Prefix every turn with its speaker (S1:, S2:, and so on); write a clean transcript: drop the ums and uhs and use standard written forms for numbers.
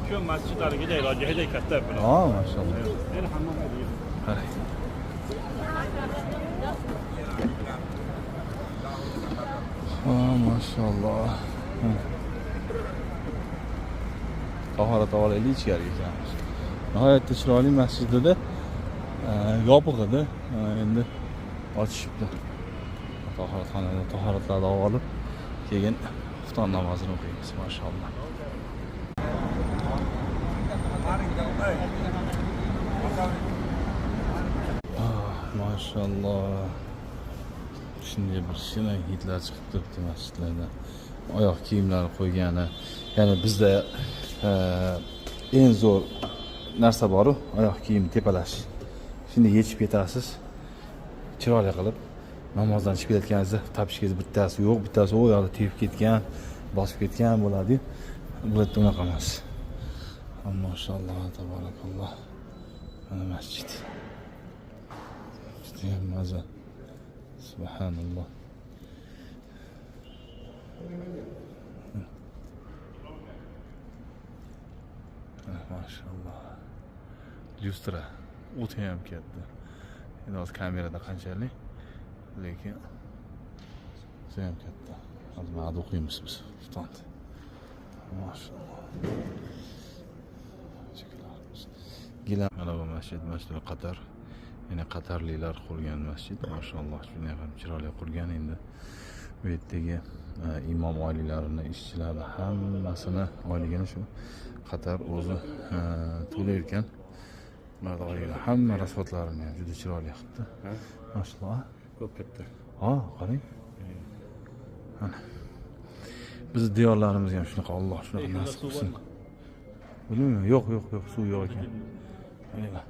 S1: Shu masjidlarga joyga katta bular.
S2: Ha, maşallah.
S1: Meni hammomga deydi.
S2: Qarang. Ha, maşallah. Tahorat olaylik ichkariga kiramiz. Nihoyatda chiroyli masjidida yopiq edi. Endi ochishibdi. Tahoratxonada tahoratlarni olib, keyin xufton namozini o'qiymiz, maşallah. Maşallah. Şimdi bir shina yigitlar chiqib turibdi masjidlardan. Oyoq kiyimlari qo'ygani. Ya'ni bizda eng zo'r narsa bor-ku, oyoq kiyim tepalash. Shuni yechib ketasiz. Chiroyli qilib namozdan chiqib ketganingizda tapishkingiz bittasi yo'q, bittasi u yoqda tepib ketgan, bosib ketgan bo'ladi. Bu yerda unaqa emas. Maşallah, tabarakallah. Mana masjid. Judayam maza. Subhanallah. Maşallah. Lustra o'ta ham katta. Endi hozir kamerada qanchalik, lekin o'ta ham katta. Hozir mana o'qiymiz biz. Xuftonda. Maşallah. Gilam mana bu masjid, Masjidul Qatar. Yine Qatarliklar qurgan masjid. Maşallah, shunday ham chiroyli qurgan. Endi bu yerdagi imom oilalarni, ishchilarni hammasini oyligini shu Qatar o'zi to'layotgan. Mana hamma rasxodlarini ham juda chiroyli qilibdi. Maşallah.
S1: Ko'p katta.
S2: Ha, qarang. Mana biz diyorlarimiz ham shunaqa, Alloh shunaqa nasib qilsin. Bilmayman, yo'q, suv yo'q ekan. Mana